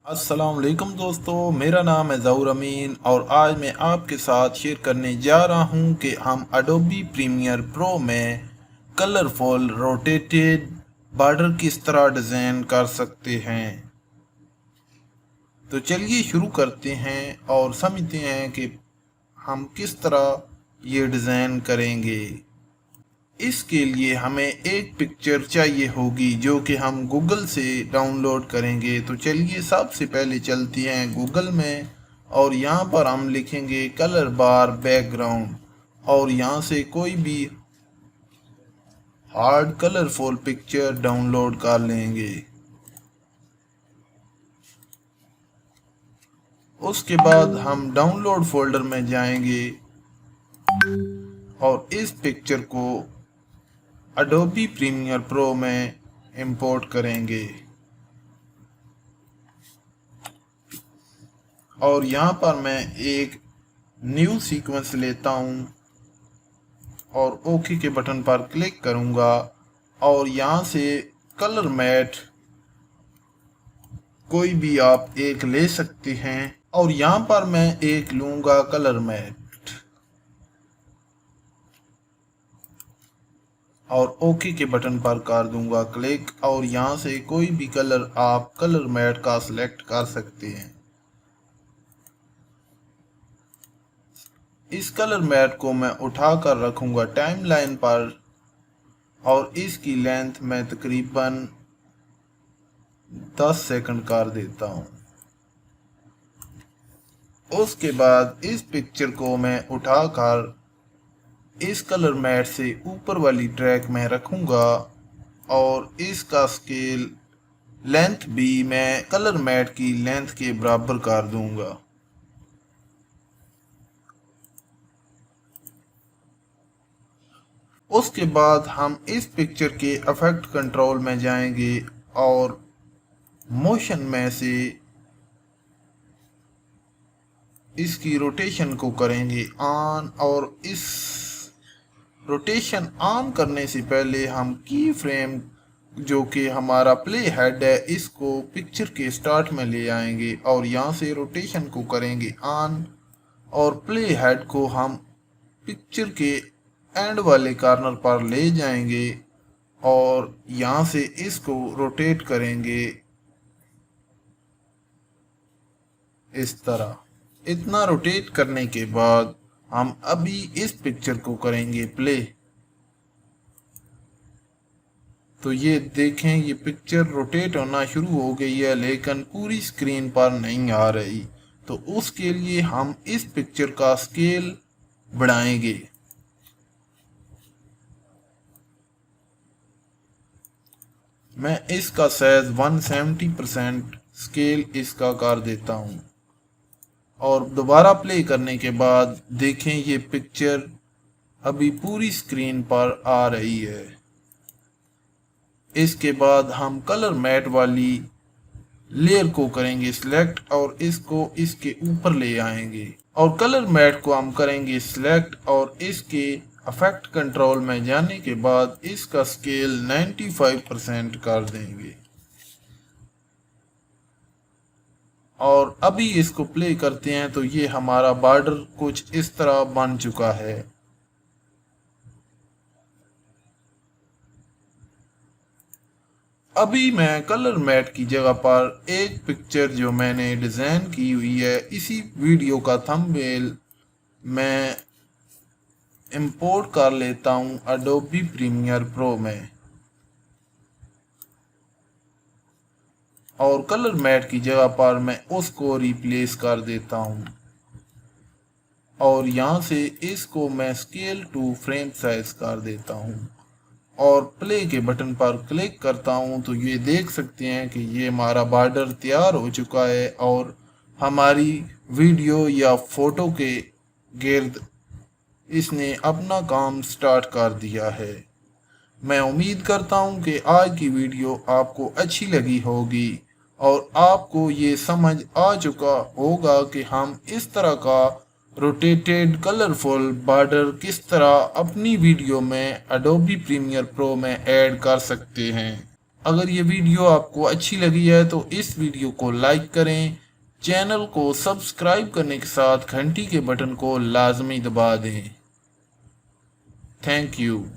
अस्सलाम वालेकुम दोस्तों, मेरा नाम है ज़हूर अमीन और आज मैं आपके साथ शेयर करने जा रहा हूं कि हम अडोबी प्रीमियर प्रो में कलरफुल रोटेटेड बॉर्डर किस तरह डिज़ाइन कर सकते हैं। तो चलिए शुरू करते हैं और समझते हैं कि हम किस तरह ये डिज़ाइन करेंगे। इसके लिए हमें एक पिक्चर चाहिए होगी जो कि हम गूगल से डाउनलोड करेंगे। तो चलिए सबसे पहले चलते हैं गूगल में और यहाँ पर हम लिखेंगे कलर बार बैकग्राउंड और यहाँ से कोई भी हार्ड कलरफुल पिक्चर डाउनलोड कर लेंगे। उसके बाद हम डाउनलोड फोल्डर में जाएंगे और इस पिक्चर को अडोबी प्रीमियर प्रो में इंपोर्ट करेंगे और यहाँ पर मैं एक न्यू सीक्वेंस लेता हूँ और ओके के बटन पर क्लिक करूँगा और यहाँ से कलर मैट कोई भी आप एक ले सकते हैं और यहाँ पर मैं एक लूँगा कलर मैट और ओके के बटन पर कर दूंगा क्लिक और यहाँ से कोई भी कलर आप कलर मैट का सिलेक्ट कर सकते हैं। इस कलर मैट को मैं उठा कर रखूँगा टाइमलाइन पर और इसकी लेंथ मैं तकरीबन 10 सेकंड कर देता हूँ। उसके बाद इस पिक्चर को मैं उठाकर इस कलर मैट से ऊपर वाली ट्रैक में रखूँगा और इसका स्केल लेंथ भी मैं कलर मैट की लेंथ के बराबर कर दूँगा। उसके बाद हम इस पिक्चर के इफेक्ट कंट्रोल में जाएंगे और मोशन में से इसकी रोटेशन को करेंगे ऑन और इस रोटेशन ऑन करने से पहले हम की फ्रेम जो कि हमारा प्ले हेड है इसको पिक्चर के स्टार्ट में ले आएंगे और यहाँ से रोटेशन को करेंगे ऑन और प्ले हेड को हम पिक्चर के एंड वाले कॉर्नर पर ले जाएंगे और यहाँ से इसको रोटेट करेंगे इस तरह। इतना रोटेट करने के बाद हम अभी इस पिक्चर को करेंगे प्ले। तो ये देखें, ये पिक्चर रोटेट होना शुरू हो गई है लेकिन पूरी स्क्रीन पर नहीं आ रही। तो उसके लिए हम इस पिक्चर का स्केल बढ़ाएंगे। मैं इसका साइज 170% स्केल इसका कर देता हूँ और दोबारा प्ले करने के बाद देखें ये पिक्चर अभी पूरी स्क्रीन पर आ रही है। इसके बाद हम कलर मैट वाली लेयर को करेंगे सिलेक्ट और इसको इसके ऊपर ले आएंगे और कलर मैट को हम करेंगे सिलेक्ट और इसके इफेक्ट कंट्रोल में जाने के बाद इसका स्केल 95% कर देंगे और अभी इसको प्ले करते हैं। तो ये हमारा बॉर्डर कुछ इस तरह बन चुका है। अभी मैं कलर मैट की जगह पर एक पिक्चर जो मैंने डिज़ाइन की हुई है इसी वीडियो का थंबनेल मैं इंपोर्ट कर लेता हूँ अडोबी प्रीमियर प्रो में और कलर मैट की जगह पर मैं उसको रिप्लेस कर देता हूँ और यहाँ से इसको मैं स्केल टू फ्रेम साइज कर देता हूँ और प्ले के बटन पर क्लिक करता हूँ। तो ये देख सकते हैं कि ये हमारा बॉर्डर तैयार हो चुका है और हमारी वीडियो या फोटो के गिर्द इसने अपना काम स्टार्ट कर दिया है। मैं उम्मीद करता हूँ कि आज की वीडियो आपको अच्छी लगी होगी और आपको ये समझ आ चुका होगा कि हम इस तरह का रोटेटेड कलरफुल बॉर्डर किस तरह अपनी वीडियो में अडोबी प्रीमियर प्रो में ऐड कर सकते हैं। अगर ये वीडियो आपको अच्छी लगी है तो इस वीडियो को लाइक करें, चैनल को सब्सक्राइब करने के साथ घंटी के बटन को लाजमी दबा दें। Thank you.